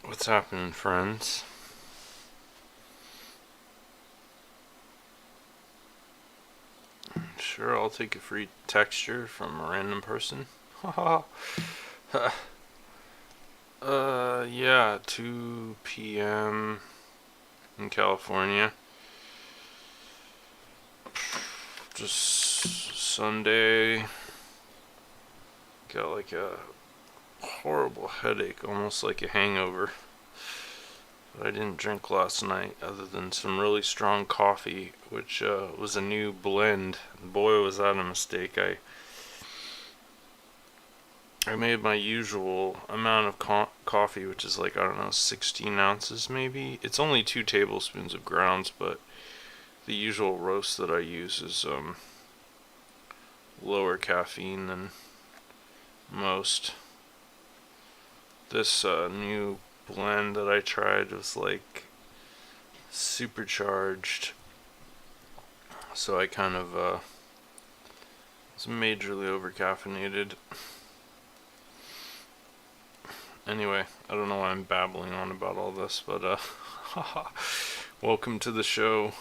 What's happening, friends? Sure, I'll take a free texture from a random person. Haha. Yeah, 2 p.m. in California. Just Sunday. Got like a horrible headache, almost like a hangover. But I didn't drink last night other than some really strong coffee, which was a new blend. Boy, was that a mistake. I made my usual amount of coffee, which is like, I don't know, 16 ounces maybe. It's only 2 tablespoons of grounds, but the usual roast that I use is lower caffeine than most. This new blend that I tried was like supercharged, so I kind of was majorly over caffeinated. Anyway, I don't know why I'm babbling on about all this, but welcome to the show.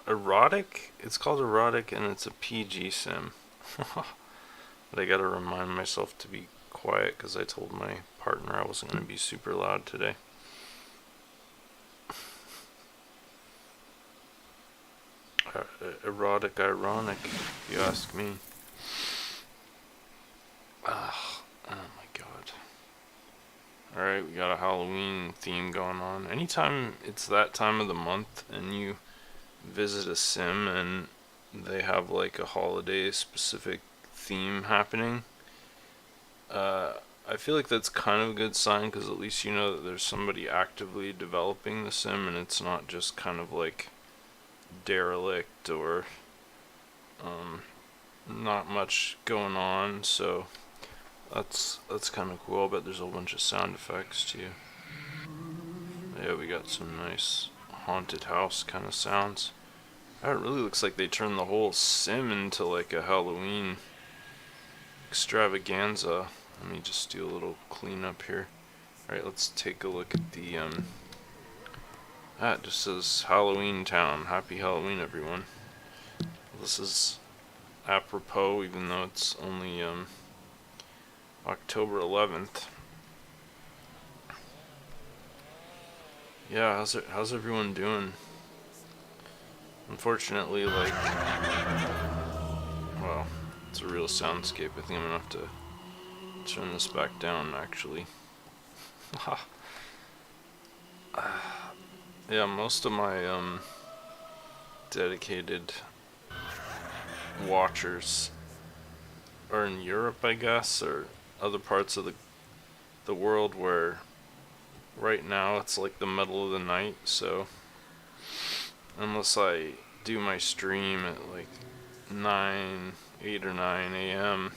Erotic? It's called Erotic, and it's a PG sim. But I gotta remind myself to be quiet because I told my partner I wasn't gonna be super loud today. Erotic, ironic, if you ask me. Oh my god. Alright, we got a Halloween theme going on. Anytime it's that time of the month and you visit a sim and they have like a holiday specific theme happening, I feel like that's kind of a good sign because at least you know that there's somebody actively developing the sim and it's not just kind of like derelict or not much going on. So that's kind of cool. I bet there's a whole bunch of sound effects too. Yeah, we got some nice haunted house kind of sounds. That really looks like they turned the whole sim into like a Halloween extravaganza. Let me just do a little cleanup here. Alright, let's take a look at the that just says Halloween Town. Happy Halloween, everyone. This is apropos, even though it's only October 11th. Yeah, how's everyone doing? Unfortunately, like, well, it's a real soundscape. I think I'm gonna have to turn this back down, actually. Yeah, most of my dedicated watchers are in Europe, I guess, or other parts of the world where right now it's like the middle of the night, so unless I do my stream at like 8 or 9 a.m.,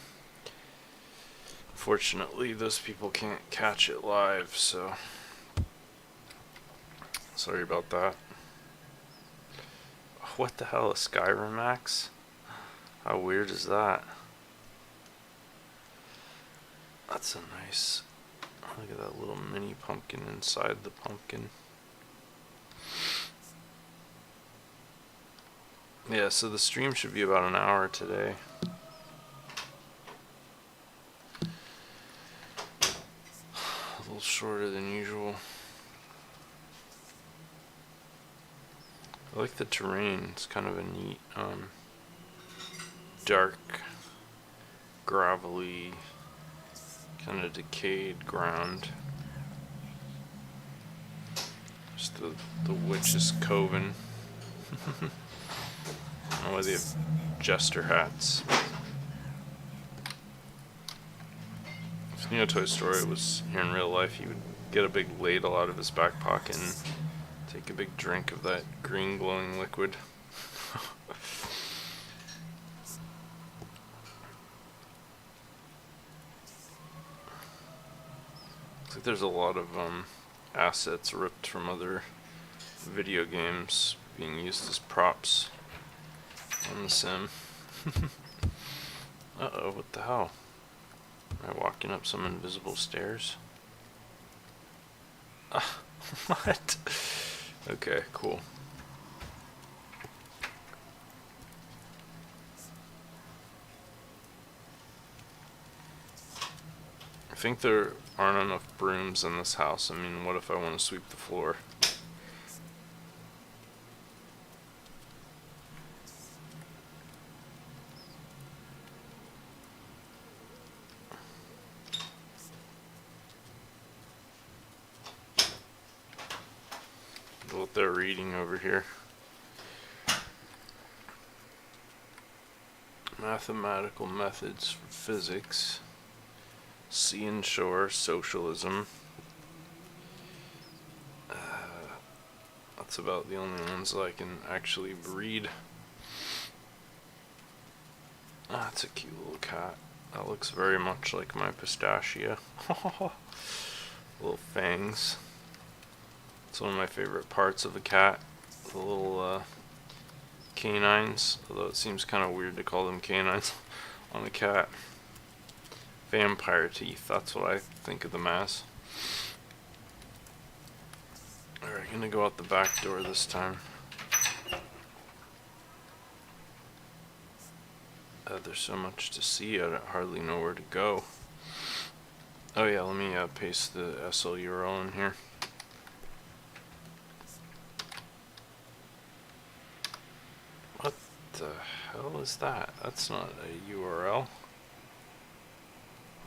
fortunately those people can't catch it live, so sorry about that. What the hell, a Skyrim axe? How weird is that? That's a nice... Look at that little mini pumpkin inside the pumpkin. Yeah, so the stream should be about an hour today. A little shorter than usual. I like the terrain. It's kind of a neat, dark, gravelly, kind of decayed ground. Just the witch's coven. Oh, they have jester hats. If Neotoy story was here in real life, he would get a big ladle out of his back pocket and take a big drink of that green glowing liquid. Looks like there's a lot of assets ripped from other video games being used as props on the sim. Uh-oh, what the hell? Am I walking up some invisible stairs? What? Okay, cool. I think there aren't enough brooms in this house. I mean, what if I want to sweep the floor? What they're reading over here. Mathematical methods for physics. Sea and shore, socialism. That's about the only ones that I can actually read. Ah, it's a cute little cat. That looks very much like my pistachio. Little fangs. It's one of my favorite parts of a cat. The little canines, although it seems kind of weird to call them canines on a cat. Vampire teeth, that's what I think of them as. Alright, gonna go out the back door this time. There's so much to see, I hardly know where to go. Oh yeah, let me paste the SL URL in here. What the hell is that? That's not a URL.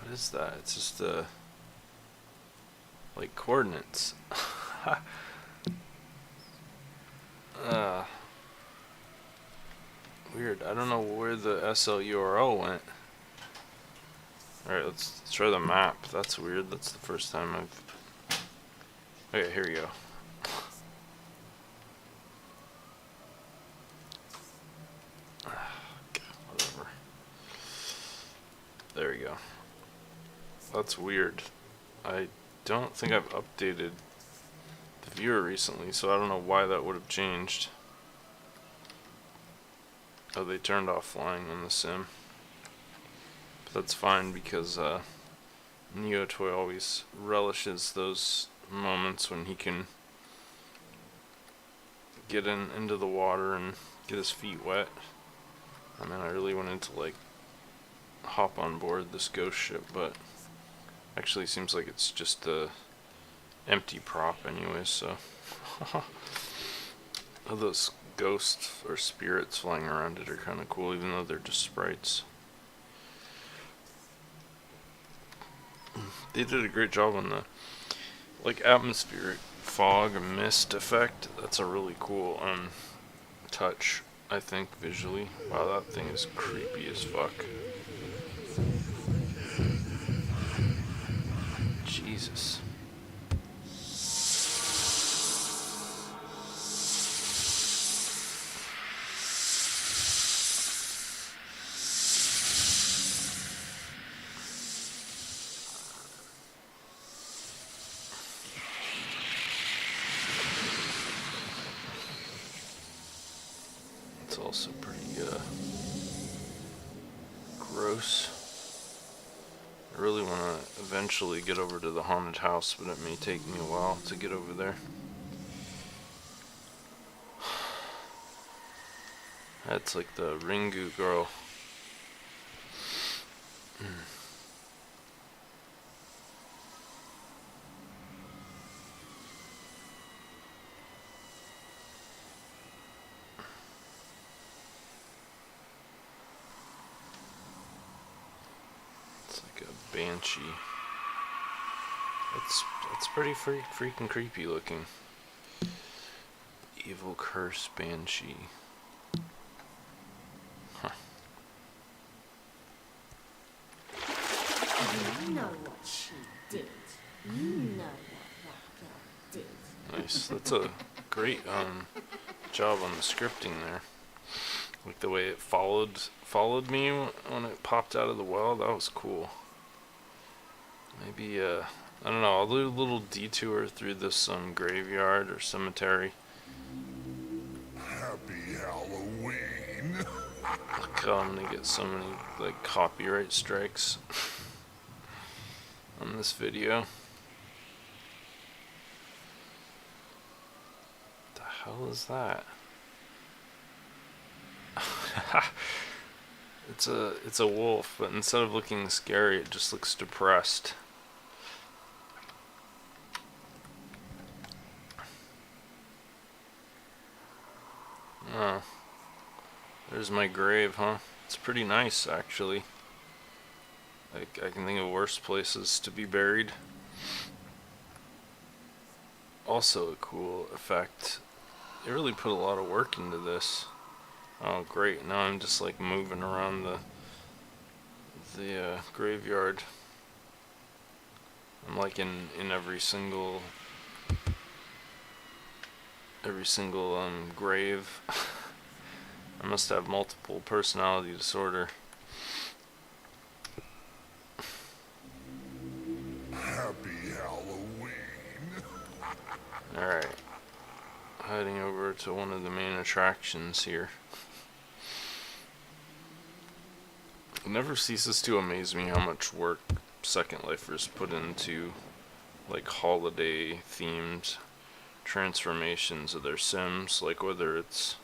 What is that? It's just like coordinates. Weird. I don't know where the SL URL went. Alright, let's try the map. That's weird. That's the first time I've... Okay, here we go. Whatever. There we go. That's weird. I don't think I've updated the viewer recently, so I don't know why that would have changed. Oh, they turned off flying on the sim. But that's fine because Neotoy always relishes those moments when he can get into the water and get his feet wet. I mean, I really wanted to like hop on board this ghost ship, but actually seems like it's just a empty prop anyway, so oh, those ghosts or spirits flying around it are kind of cool, even though they're just sprites. They did a great job on the like atmospheric fog and mist effect. That's a really cool touch, I think, visually. Wow, that thing is creepy as fuck. Jesus. It's also pretty gross. I really want to eventually get over to the haunted house, but it may take me a while to get over there. That's like the Ringu girl. It's like a banshee. It's pretty freaking creepy looking. Evil curse banshee. Huh. You know what she did. You know what that girl did. Nice. That's a great job on the scripting there. Like the way it followed me when it popped out of the well. That was cool. Maybe I don't know. I'll do a little detour through this graveyard or cemetery. Happy Halloween. Look, I'm gonna get so many like copyright strikes. on this video. The hell is that? It's a wolf, but instead of looking scary, it just looks depressed. Oh, there's my grave, huh? It's pretty nice, actually. Like, I can think of worse places to be buried. Also a cool effect. They really put a lot of work into this. Oh, great. Now I'm just like moving around the graveyard. I'm like in every single grave. I must have multiple personality disorder. Happy Halloween. Alright. Heading over to one of the main attractions here. It never ceases to amaze me how much work Second Lifers put into like holiday themed transformations of their Sims, like whether it's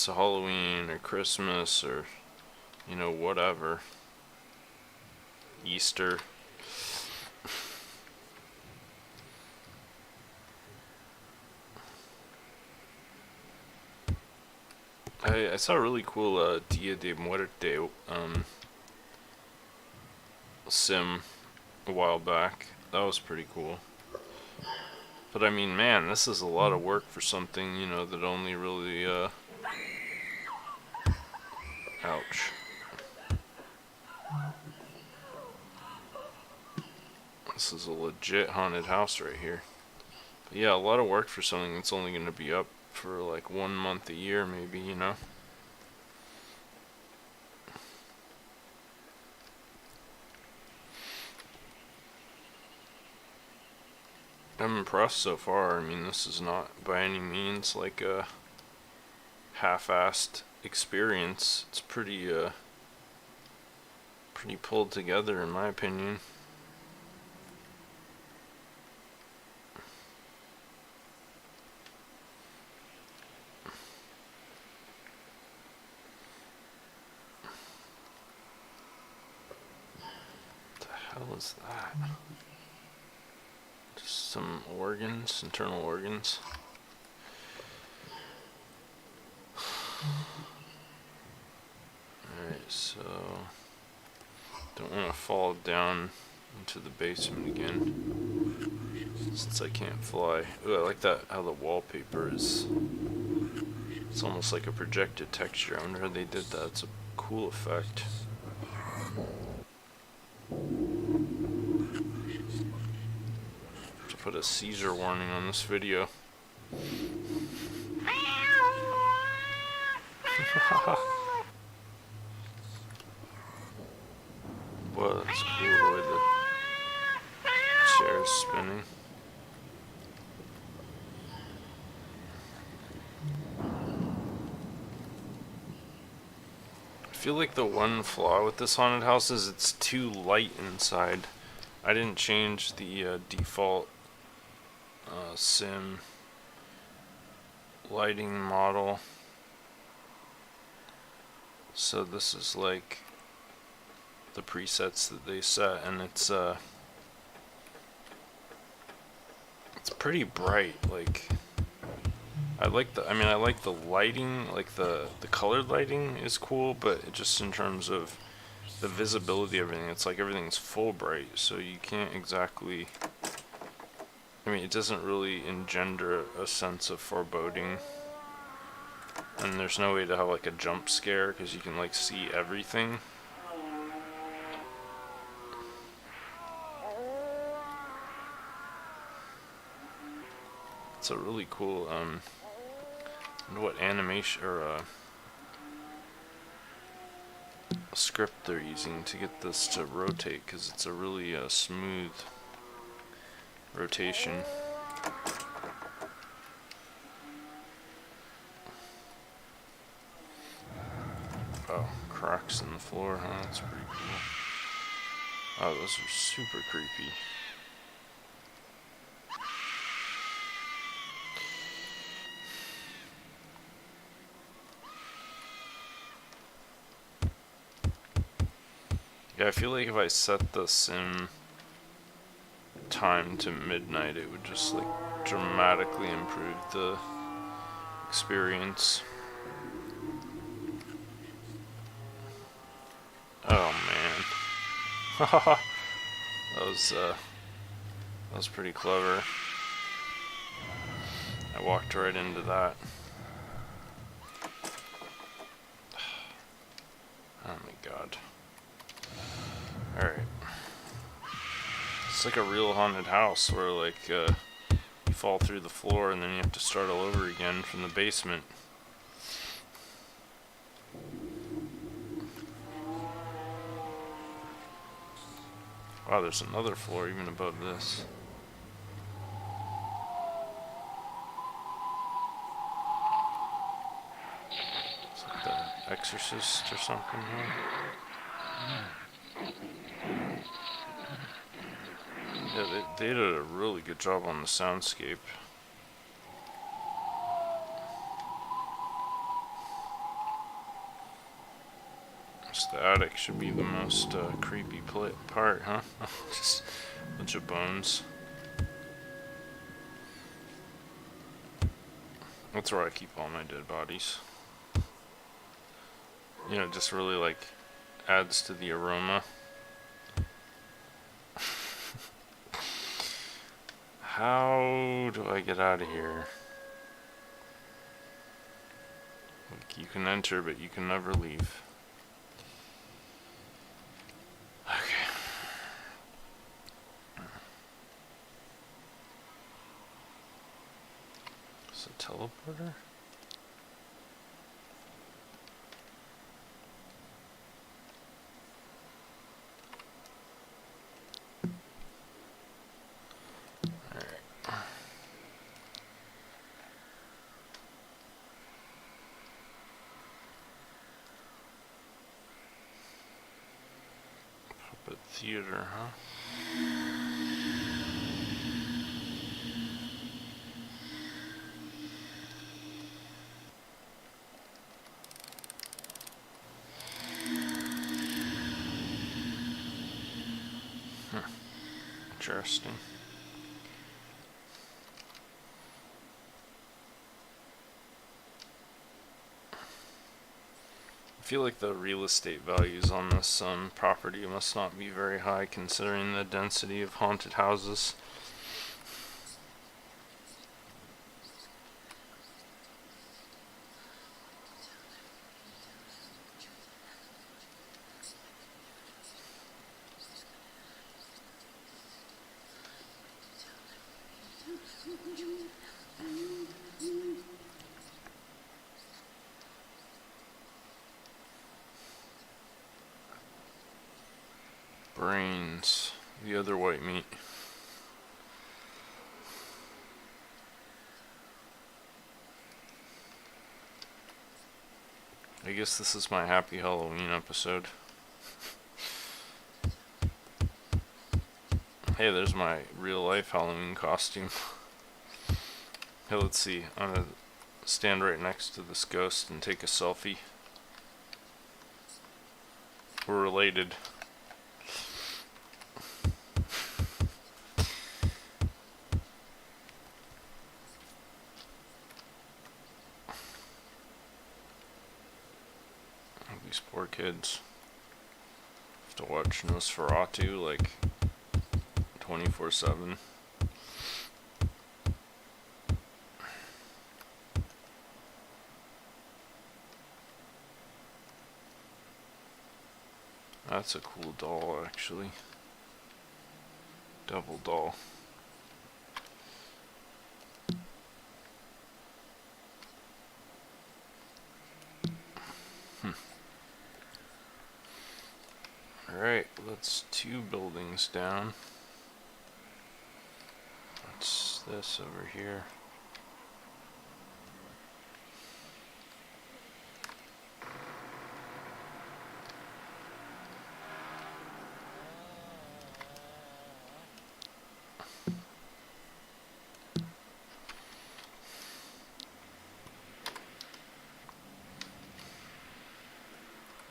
Halloween or Christmas or whatever. Easter. I saw a really cool Dia de Muerte sim a while back. That was pretty cool. But I mean, man, this is a lot of work for something, that only really, ouch. This is a legit haunted house right here. But yeah, a lot of work for something that's only going to be up for like 1 month a year, maybe, I'm impressed so far. I mean, this is not by any means like a half-assed experience. It's pretty pulled together in my opinion. What the hell is that? Just some organs, internal organs. Alright, so don't want to fall down into the basement again since I can't fly. Ooh, I like that how the wallpaper is. It's almost like a projected texture. I wonder how they did that. It's a cool effect. To put a seizure warning on this video. Whoa, that's cool the way the chair's spinning. I feel like the one flaw with this haunted house is it's too light inside. I didn't change the default sim lighting model. So this is like the presets that they set, and it's pretty bright. Like I like the lighting, like the colored lighting is cool, but it just in terms of the visibility of everything, it's like everything's full bright, so you can't exactly, I mean, it doesn't really engender a sense of foreboding. And there's no way to have like a jump scare because you can like see everything. It's a really cool I wonder what animation or script they're using to get this to rotate, because it's a really smooth rotation. Oh, cracks in the floor, huh? That's pretty cool. Oh, those are super creepy. Yeah, I feel like if I set the sim time to midnight, it would just like dramatically improve the experience. Oh man. That was pretty clever. I walked right into that. Oh my god. Alright. It's like a real haunted house where like you fall through the floor and then you have to start all over again from the basement. Wow, there's another floor even above this. It's like the Exorcist or something here. Yeah, they did a really good job on the soundscape. Just the attic should be the most creepy part, huh? Just a bunch of bones. That's where I keep all my dead bodies. You know, it just really like adds to the aroma. How do I get out of here? Like, you can enter, but you can never leave. Okay. It's a teleporter? Puppet theater, huh? Interesting. I feel like the real estate values on this property must not be very high considering the density of haunted houses. Brains, the other white meat. I guess this is my Happy Halloween episode. Hey, there's my real life Halloween costume. Hey, let's see. I'm gonna stand right next to this ghost and take a selfie. We're related. These poor kids have to watch Nosferatu like 24/7. That's a cool doll, actually. Double doll. Alright, that's 2 buildings down. What's this over here?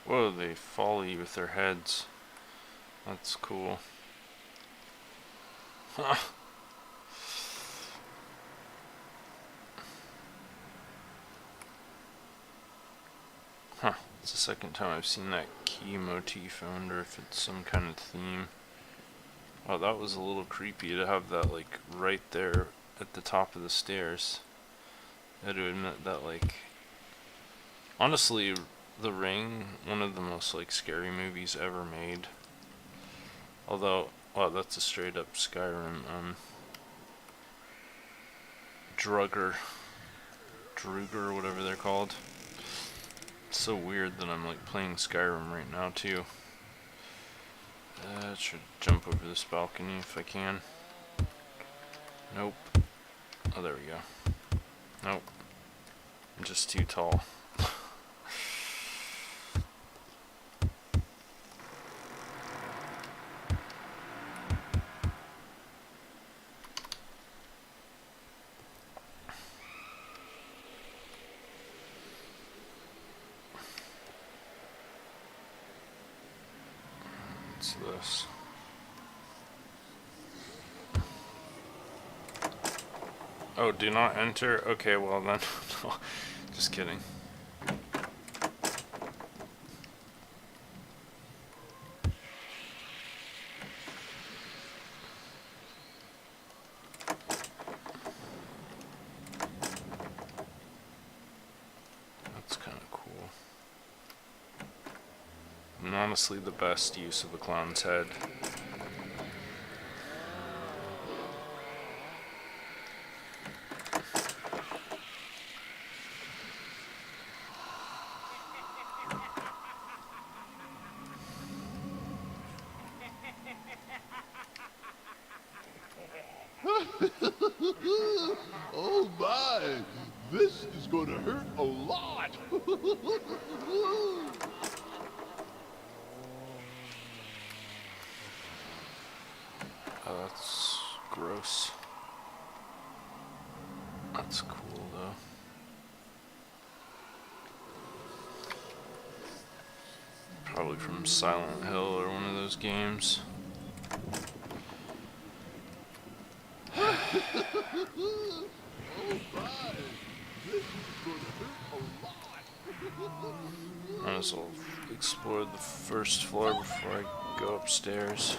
Whoa, they follow you with their heads. That's cool. Huh. Huh. It's the second time I've seen that key motif. I wonder if it's some kind of theme. Oh, that was a little creepy to have that, like, right there at the top of the stairs. I had to admit that, like... Honestly, The Ring, one of the most, like, scary movies ever made. Although, wow, that's a straight up Skyrim, Drugger, whatever they're called. It's so weird that I'm, like, playing Skyrim right now, too. I should jump over this balcony if I can. Nope. Oh, there we go. Nope. I'm just too tall. What's this? Oh, do not enter? Okay, well then. No, just kidding. That's kind of cool. And honestly, the best use of a clown's head. Oh my! This is gonna hurt a lot! Oh, that's gross. That's cool though. Probably from Silent Hill or one of those games. Might as well explore the first floor before I go upstairs.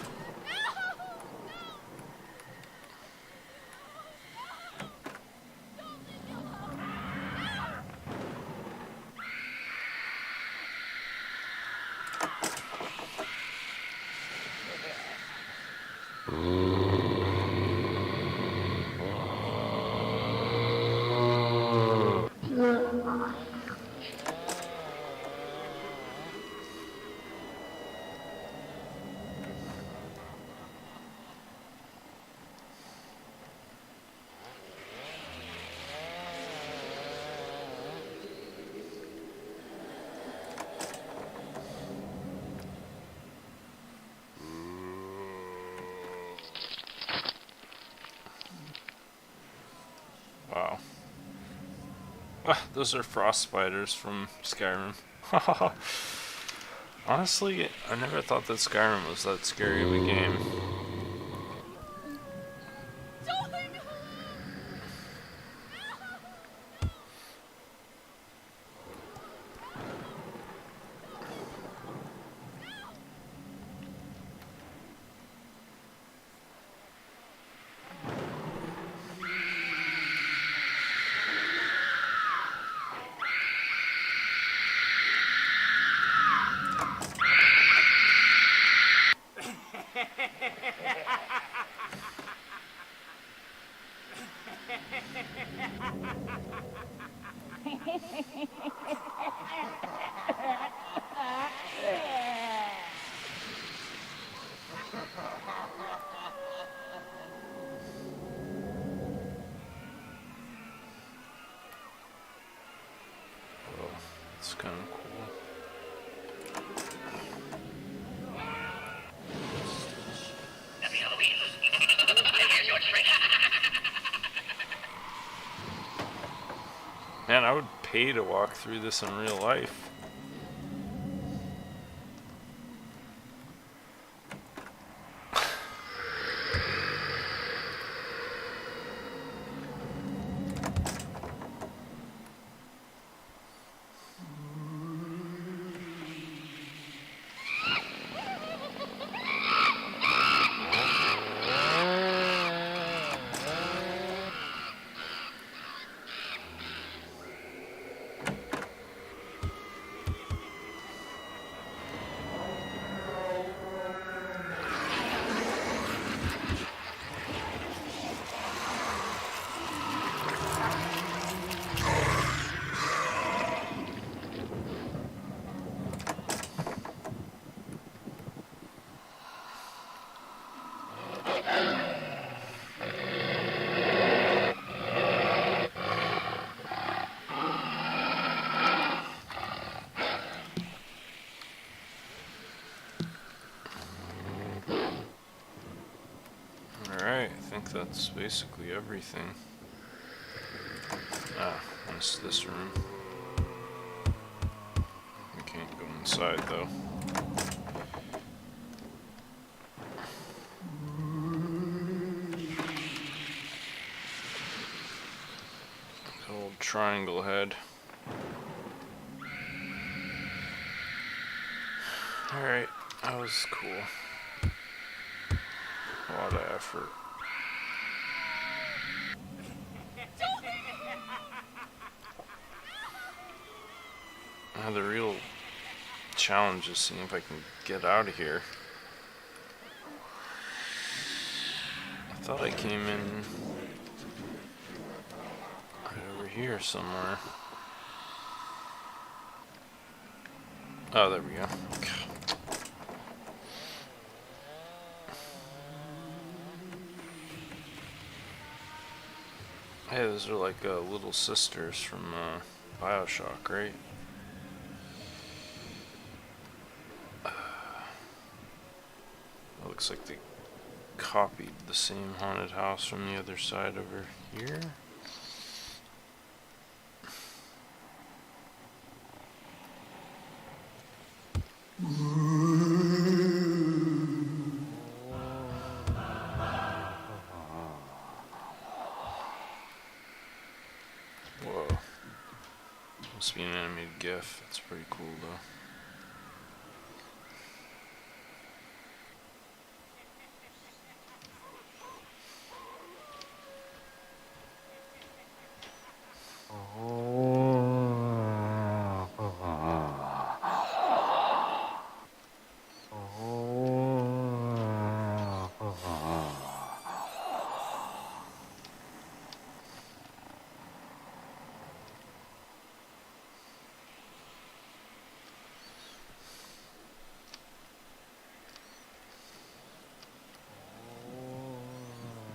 Wow. Ah, those are frost spiders from Skyrim. Honestly, I never thought that Skyrim was that scary of a game. Oh, it's kind of cool. Man, I would pay to walk through this in real life. think that's basically everything. Ah, missed this room. We can't go inside though. The old triangle head. Alright, that was cool. A lot of effort. Now the real challenge is seeing if I can get out of here. I thought I came in right over here somewhere. Oh, there we go. Hey, those are like little sisters from BioShock, right? It looks like they copied the same haunted house from the other side over here. Whoa. Must be an animated GIF. That's pretty cool though.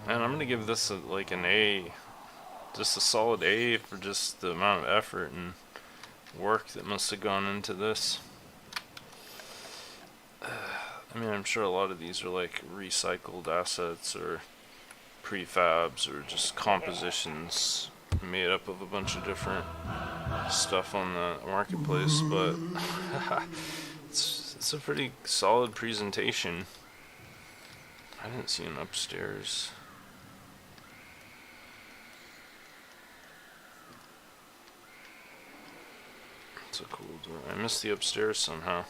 And I'm gonna give this like an A, just a solid A for just the amount of effort and work that must have gone into this. I mean, I'm sure a lot of these are like recycled assets or prefabs or just compositions made up of a bunch of different stuff on the marketplace, but it's a pretty solid presentation. I didn't see an upstairs. It's a cool door. I missed the upstairs somehow.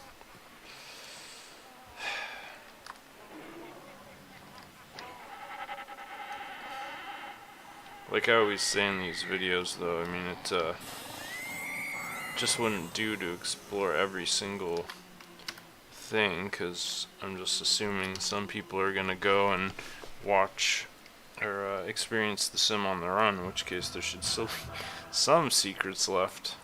Like I always say in these videos though, I mean it just wouldn't do to explore every single thing, because I'm just assuming some people are gonna go and watch or experience the sim on their own, in which case there should still be some secrets left.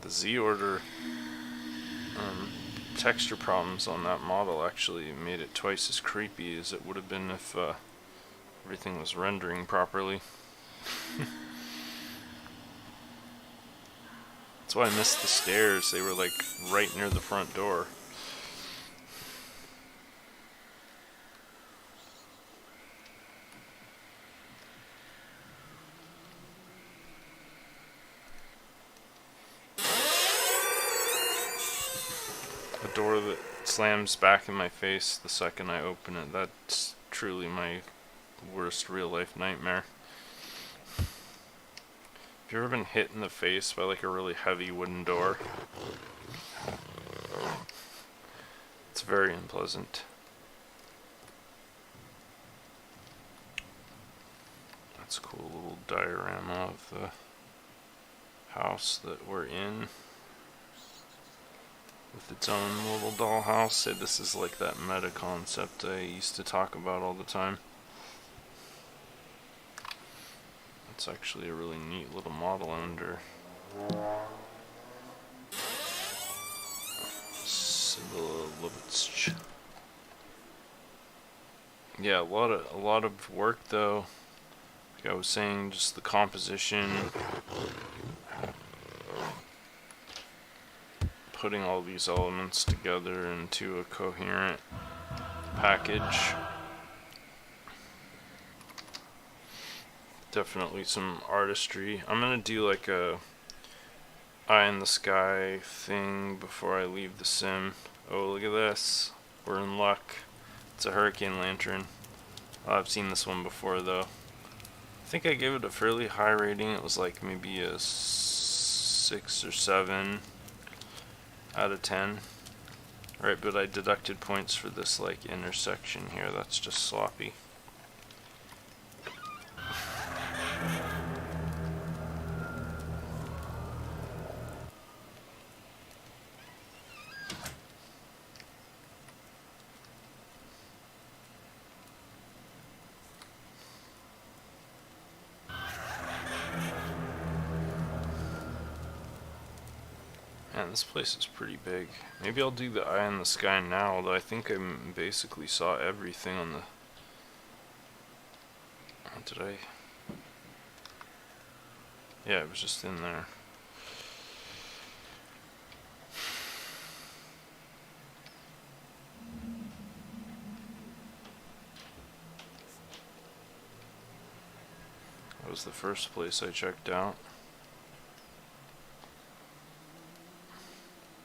The Z order texture problems on that model actually made it twice as creepy as it would have been if everything was rendering properly. That's why I missed the stairs. They were like right near the front door. A door that slams back in my face the second I open it. That's truly my worst real life nightmare. Have you ever been hit in the face by like a really heavy wooden door? It's very unpleasant. That's a cool little diorama of the house that we're in, with its own little dollhouse. Say this is like that meta concept I used to talk about all the time. It's actually a really neat little model under Sibilovich. Yeah, a lot of work though. I like I was saying, just the composition, putting all these elements together into a coherent package. Definitely some artistry. I'm gonna do like a eye in the sky thing before I leave the sim. Oh, look at this. We're in luck. It's a hurricane lantern. Oh, I've seen this one before though. I think I gave it a fairly high rating. It was like maybe a 6 or 7 out of 10. Right, but I deducted points for this like intersection here. That's just sloppy. Man, this place is pretty big. Maybe I'll do the eye in the sky now, although I think I basically saw everything on the... Did I? Yeah, it was just in there. That was the first place I checked out.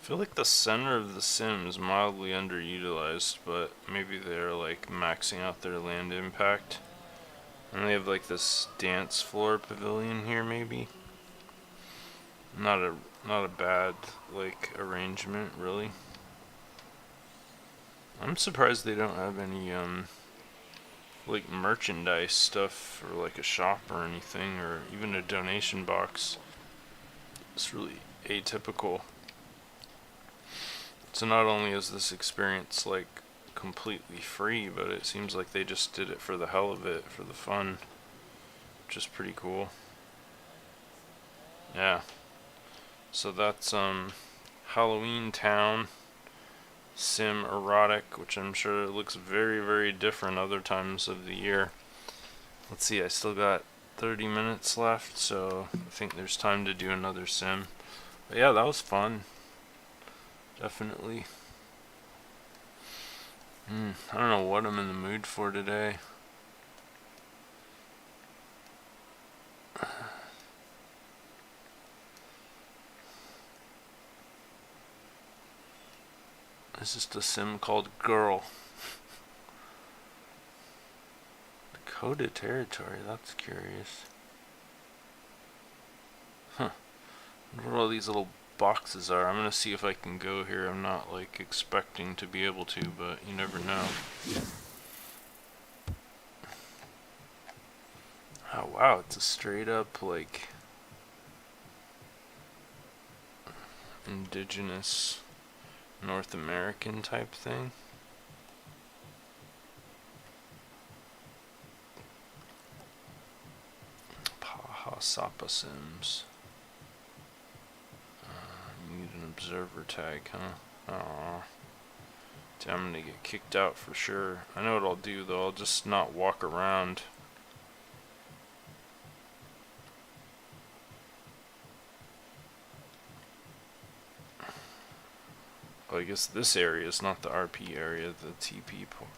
I feel like the center of the sim is mildly underutilized, but maybe they're like maxing out their land impact. And they have like this dance floor pavilion here, maybe. Not a bad like arrangement, really. I'm surprised they don't have any like merchandise stuff or like a shop or anything, or even a donation box. It's really atypical. So not only is this experience like completely free, but it seems like they just did it for the hell of it, for the fun, which is pretty cool. Yeah. So that's Halloween Town Sim Erotic, which I'm sure looks very, very different other times of the year. Let's see, I still got 30 minutes left, so I think there's time to do another sim. But yeah, that was fun. Definitely. I don't know what I'm in the mood for today. It's just a sim called Girl. Dakota Territory, that's curious. Huh. I wonder what all these little boxes are. I'm gonna see if I can go here. I'm not like expecting to be able to, but you never know. Oh wow, it's a straight up like indigenous North American type thing. Paha Sapa Sims. Need an observer tag, huh? Aww. Damn, I'm gonna get kicked out for sure. I know what I'll do though, I'll just not walk around. Oh, I guess this area is not the RP area, the TP port.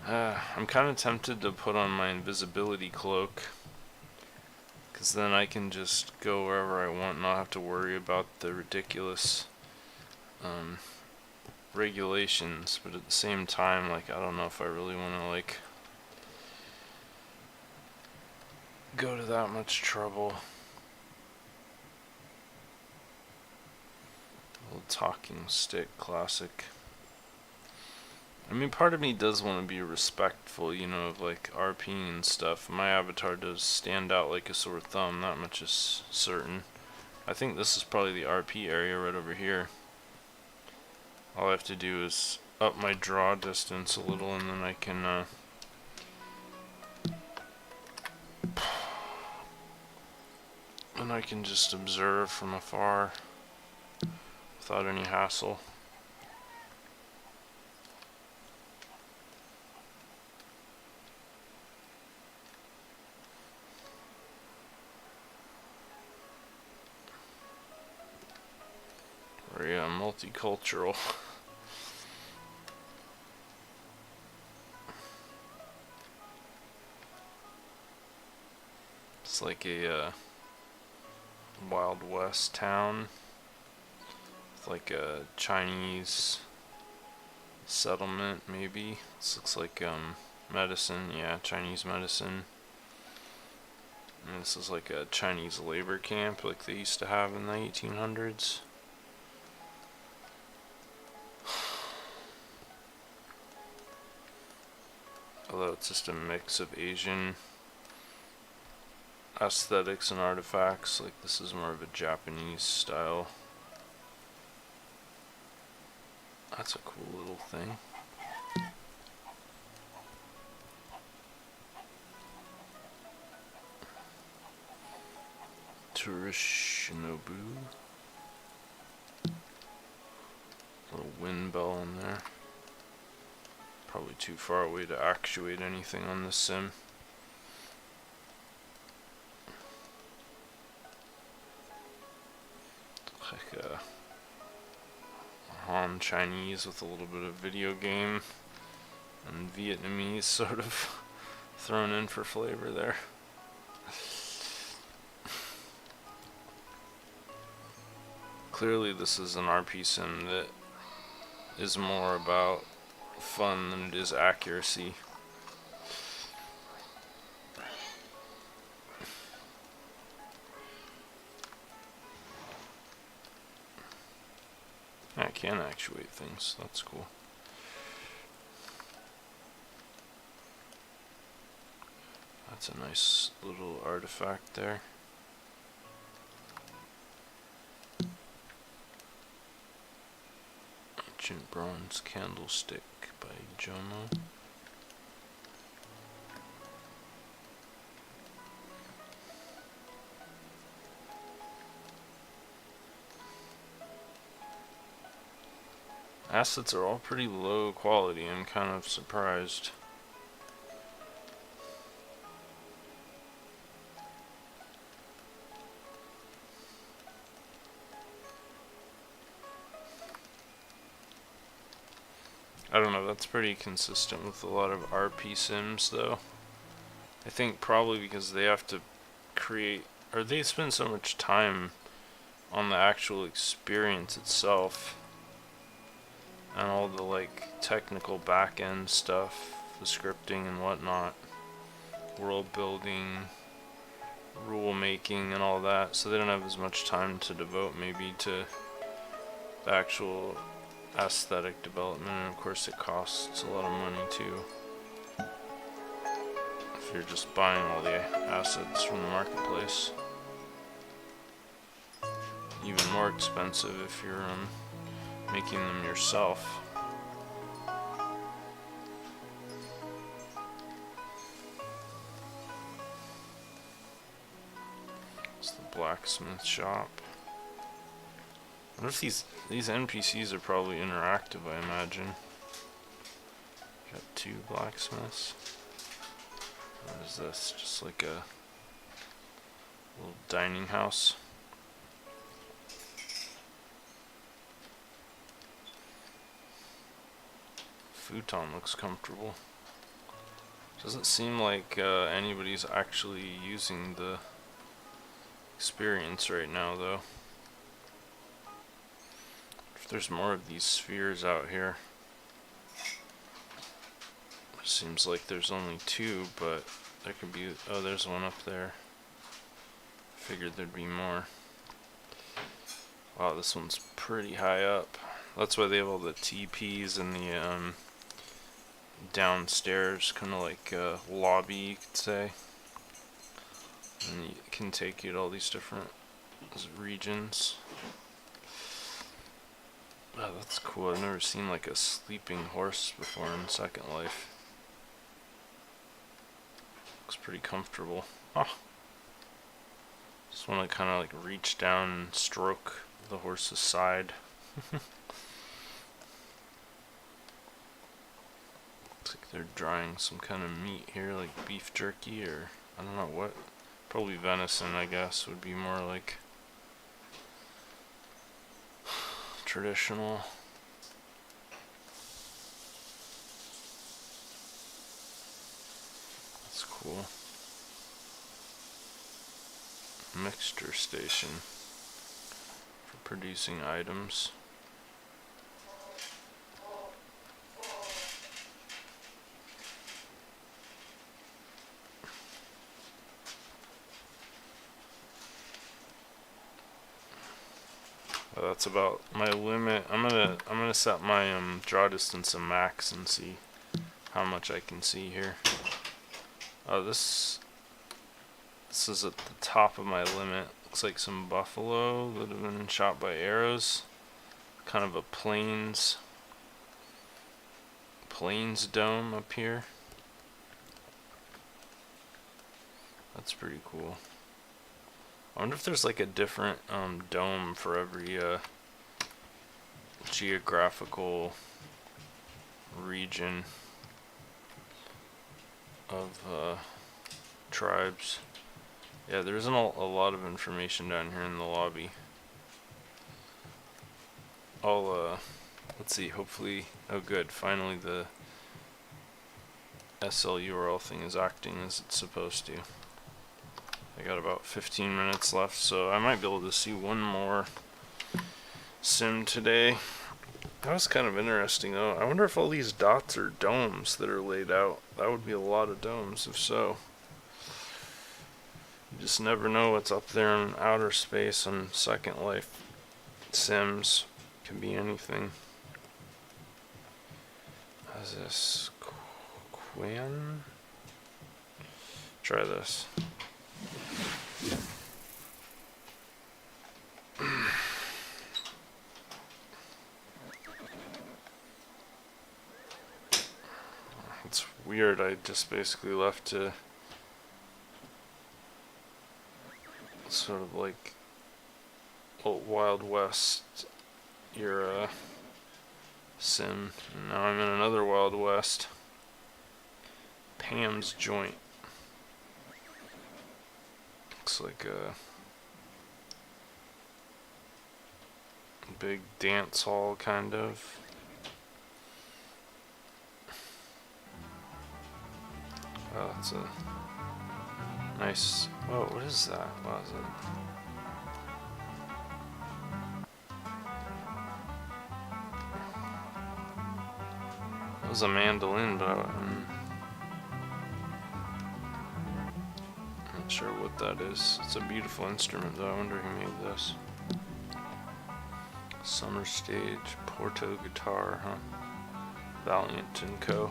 I'm kind of tempted to put on my invisibility cloak, because then I can just go wherever I want and not have to worry about the ridiculous regulations. But at the same time, like, I don't know if I really want to like go to that much trouble. The little talking stick, classic. I mean, part of me does want to be respectful, you know, of like RP and stuff. My avatar does stand out like a sore thumb, that much is certain. I think this is probably the RP area right over here. All I have to do is up my draw distance a little, and then I can just observe from afar without any hassle. multicultural. It's like a Wild West town with like a Chinese settlement, maybe. This looks like medicine, yeah, Chinese medicine. And this is like a Chinese labor camp like they used to have in the 1800s. Although it's just a mix of Asian aesthetics and artifacts, like this is more of a Japanese style. That's a cool little thing. Shinobu. Little wind bell in there. Probably too far away to actuate anything on this sim. Like a Han Chinese with a little bit of video game and Vietnamese sort of thrown in for flavor there. Clearly this is an RP sim that is more about fun than it is accuracy. I can actuate things, that's cool. That's a nice little artifact there. Ancient bronze candlestick by Jomo. Assets are all pretty low quality. I'm kind of surprised. I don't know, that's pretty consistent with a lot of RP sims though. I think probably because they have to create, or they spend so much time on the actual experience itself and all the like technical back end stuff, the scripting and whatnot, world building, rule making and all that, so they don't have as much time to devote maybe to the actual aesthetic development, and of course it costs a lot of money too if you're just buying all the assets from the marketplace. Even more expensive if you're making them yourself. It's the blacksmith shop. I wonder if these NPCs are probably interactive, I imagine. Got two blacksmiths. What is this? Just like a little dining house. Futon looks comfortable. Doesn't seem like anybody's actually using the experience right now though. If there's more of these spheres out here. It seems like there's only two, but there could be, oh, there's one up there. Figured there'd be more. Wow, this one's pretty high up. That's why they have all the TPs and the downstairs, kind of like a lobby, you could say. And it can take you to all these different regions. Oh, that's cool. I've never seen like a sleeping horse before in Second Life. Looks pretty comfortable. Oh. Just want to kind of like reach down and stroke the horse's side. Looks like they're drying some kind of meat here, like beef jerky or I don't know what. Probably venison, I guess, would be more like traditional. That's cool. Mixture station for producing items. That's about my limit. I'm gonna set my draw distance to max and see how much I can see here. Oh, this is at the top of my limit. Looks like some buffalo that have been shot by arrows. Kind of a plains dome up here. That's pretty cool. I wonder if there's like a different dome for every geographical region of tribes. Yeah, there isn't a lot of information down here in the lobby. I'll let's see, hopefully, oh good, finally the SLURL thing is acting as it's supposed to. I got about 15 minutes left, so I might be able to see one more sim today. That was kind of interesting though. I wonder if all these dots are domes that are laid out. That would be a lot of domes if so. You just never know what's up there in outer space on Second Life sims. Can be anything. How's this? Quinn? Try this. It's weird, I just basically left to sort of like Wild West era sim, and now I'm in another Wild West. Pam's Joint. Looks like a big dance hall kind of. Oh, that's a nice. Oh, what is that? What is it? It was a mandolin, but I'm not sure what that is. It's a beautiful instrument, though. I wonder who made this. Summer Stage, Porto Guitar, huh? Valiant and Co.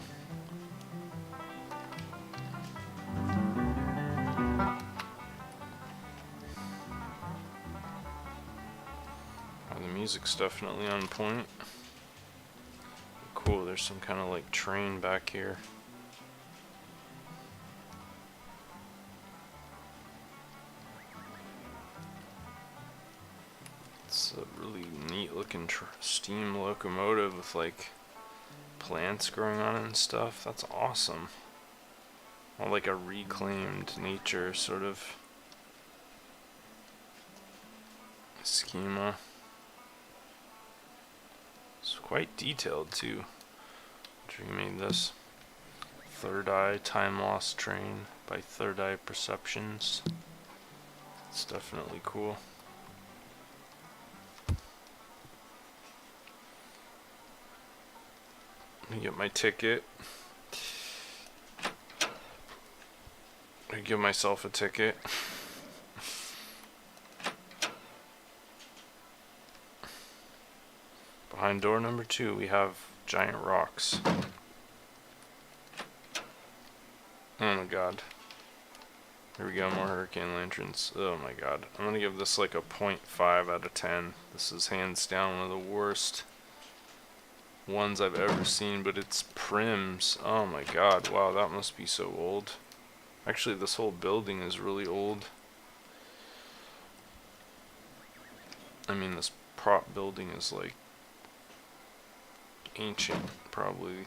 Oh, the music's definitely on point. Cool, there's some kind of like train back here. It's a really neat looking steam locomotive with like plants growing on it and stuff. That's awesome. All like a reclaimed nature sort of schema. It's quite detailed too. Who made this? Third Eye Time Lost Train by Third Eye Perceptions. It's definitely cool. Let me get my ticket. I give myself a ticket. Behind door number 2 we have giant rocks. Oh my god. Here we go, more hurricane lanterns. Oh my god. I'm gonna give this like a 0.5 out of 10. This is hands down one of the worst ones I've ever seen, but it's Prim's. Oh my god. Wow, that must be so old. Actually, this whole building is really old. I mean, this prop building is like ancient, probably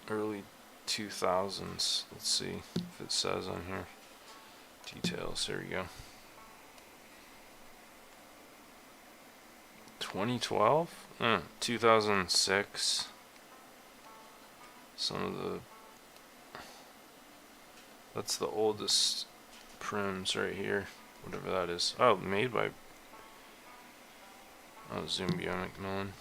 early 2000s. Let's see if it says on here. Details, here we go. 2012? 2006. Some of the... That's the oldest prims right here. Whatever that is. Oh, made by... Oh, Zumbio Macmillan.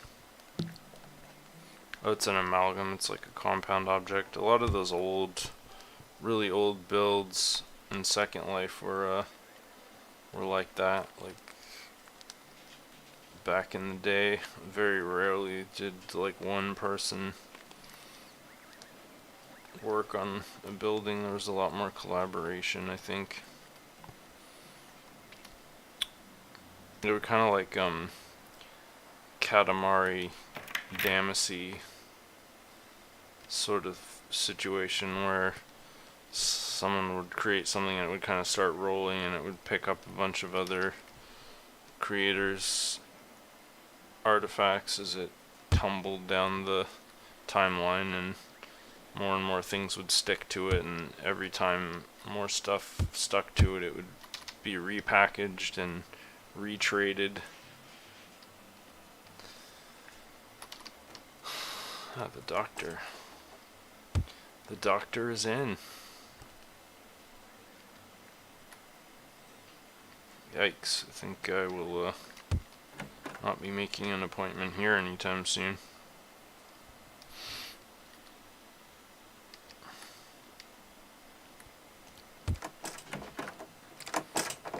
Oh, it's an amalgam. It's like a compound object. A lot of those old, really old builds in Second Life were like that. Like back in the day, very rarely did like one person work on a building. There was a lot more collaboration, I think. They were kind of like Katamari Damacy sort of situation where someone would create something and it would kind of start rolling and it would pick up a bunch of other creators' artifacts as it tumbled down the timeline, and more things would stick to it, and every time more stuff stuck to it, it would be repackaged and retraded. Ah, the doctor. The doctor is in. Yikes, I think I will not be making an appointment here anytime soon.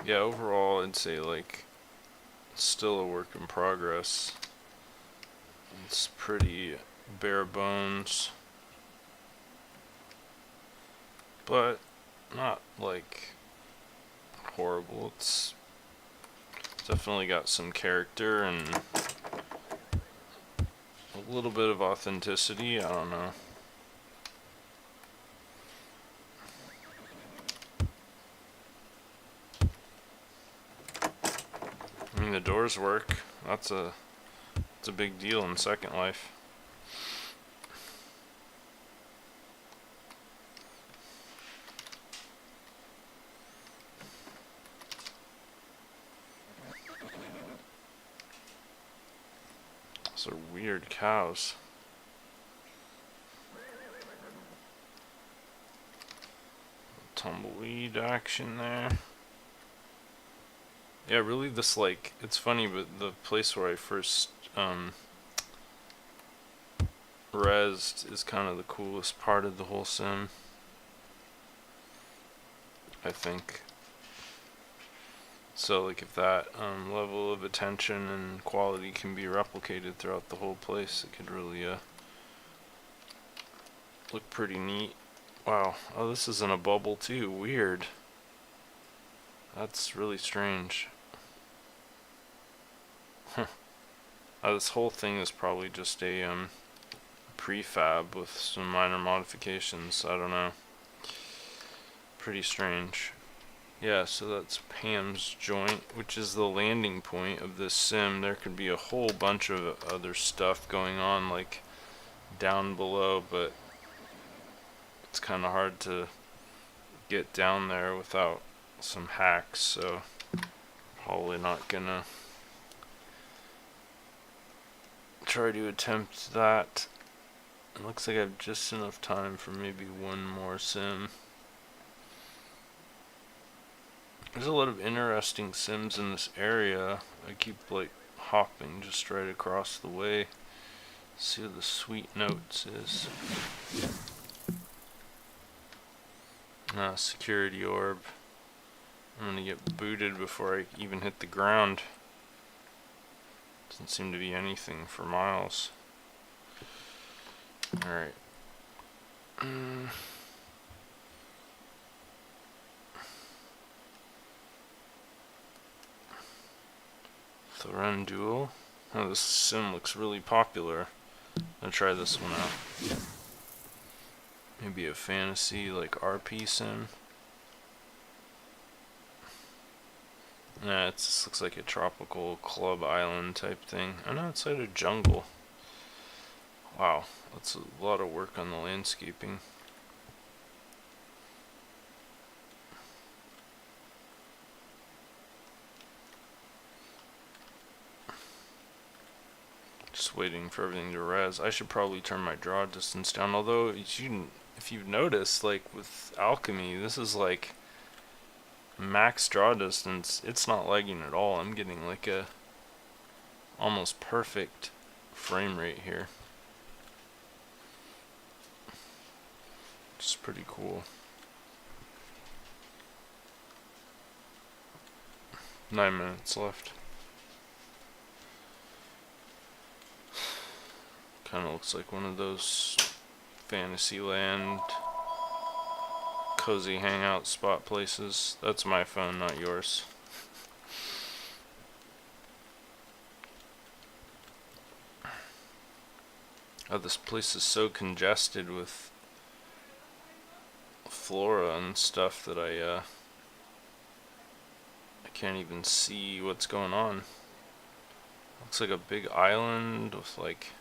Yeah, overall I'd say like it's still a work in progress. It's pretty bare bones, but not like horrible. It's definitely got some character and a little bit of authenticity. I don't know. I mean, the doors work. It's a big deal in Second Life. Those are weird cows. Tumbleweed action there. Yeah, really this, like, it's funny, but the place where I first rezzed is kind of the coolest part of the whole sim, I think. So like if that level of attention and quality can be replicated throughout the whole place, it could really look pretty neat. Wow, oh, this is in a bubble too, weird. That's really strange. Huh. This whole thing is probably just a prefab with some minor modifications, I don't know. Pretty strange. Yeah, so that's Pam's joint, which is the landing point of this sim. There could be a whole bunch of other stuff going on, like down below, but it's kind of hard to get down there without some hacks, so probably not gonna try to attempt that. It looks like I have just enough time for maybe one more sim. There's a lot of interesting sims in this area. I keep like hopping just right across the way. See what the sweet notes is. Security orb. I'm gonna get booted before I even hit the ground. Doesn't seem to be anything for miles. Alright. Thorundule. Oh, this sim looks really popular. I'm gonna try this one out. Maybe a fantasy like RP sim. Nah, it just looks like a tropical club island type thing. Oh no, it's like a jungle. Wow, that's a lot of work on the landscaping. Just waiting for everything to res. I should probably turn my draw distance down, although if you've noticed, like with alchemy, this is like max draw distance. It's not lagging at all. I'm getting like a almost perfect frame rate here. It's pretty cool. 9 minutes left. Kind of looks like one of those Fantasyland cozy hangout spot places. That's my phone, not yours. Oh, this place is so congested with flora and stuff that I can't even see what's going on. Looks like a big island with like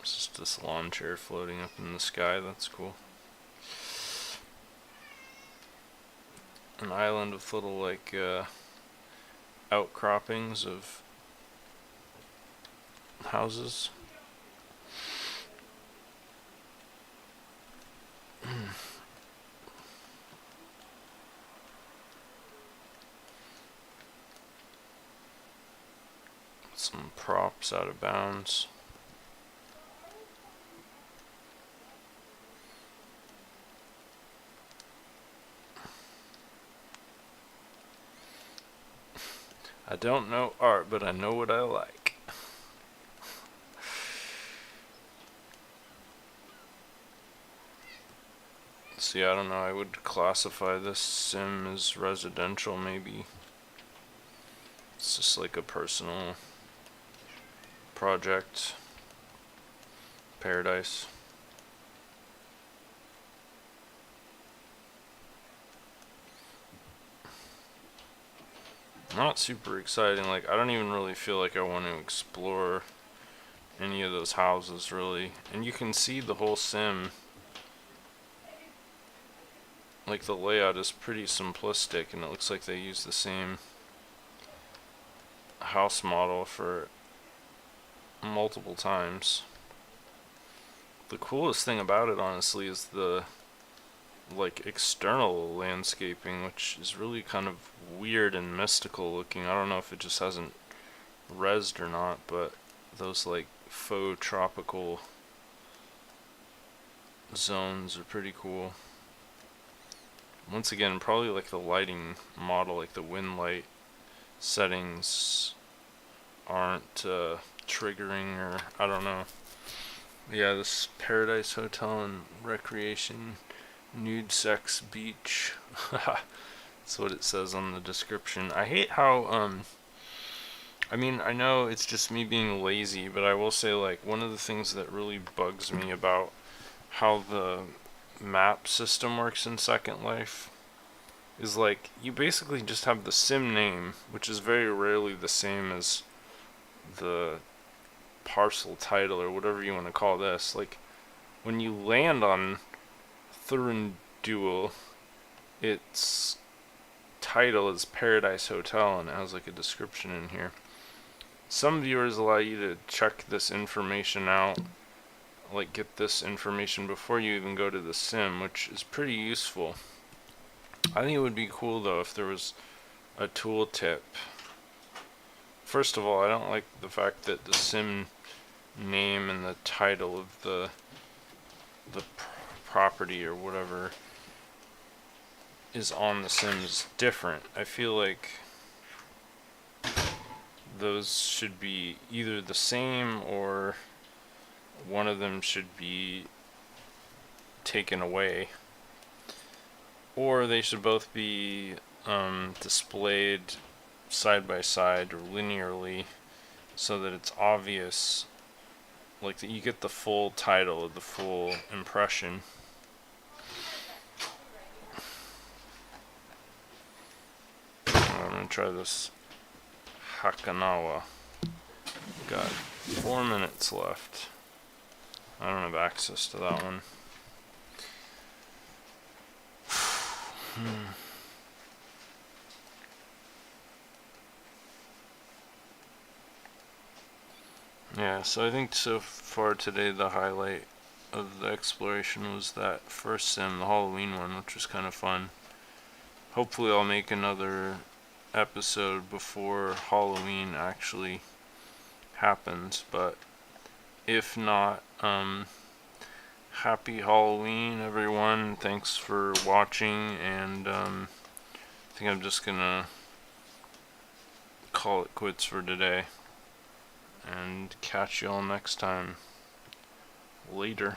it's just this lawn chair floating up in the sky. That's cool. An island with little like outcroppings of houses. Some props out of bounds. I don't know art, but I know what I like. See, I don't know, I would classify this sim as residential, maybe. It's just like a personal project. Paradise. Not super exciting. Like, I don't even really feel like I want to explore any of those houses, really. And you can see the whole sim. Like, the layout is pretty simplistic, and it looks like they use the same house model for multiple times. The coolest thing about it, honestly, is the like external landscaping, which is really kind of weird and mystical looking. I don't know if it just hasn't rezzed or not, but those like faux tropical zones are pretty cool. Once again, probably like the lighting model, like the wind light settings aren't triggering, or I don't know. Yeah, this Paradise Hotel and Recreation Nude Sex Beach. That's what it says on the description. I hate how, I mean, I know it's just me being lazy, but I will say, like, one of the things that really bugs me about how the map system works in Second Life is, like, you basically just have the sim name, which is very rarely the same as the parcel title or whatever you want to call this. Like, when you land on Thurndul, its title is Paradise Hotel, and it has like a description in here. Some viewers allow you to check this information out, like get this information before you even go to the sim, which is pretty useful. I think it would be cool though if there was a tooltip. First of all, I don't like the fact that the sim name and the title of the property or whatever is on the Sims different. I feel like those should be either the same or one of them should be taken away, or they should both be displayed side by side or linearly so that it's obvious, like that you get the full title of the full impression. I'm gonna try this Hakanawa. Got 4 minutes left. I don't have access to that one. Yeah, so I think so far today the highlight of the exploration was that first sim, the Halloween one, which was kind of fun. Hopefully I'll make another episode before Halloween actually happens, but if not, happy Halloween, everyone. Thanks for watching, and I think I'm just gonna call it quits for today, and catch y'all next time. Later.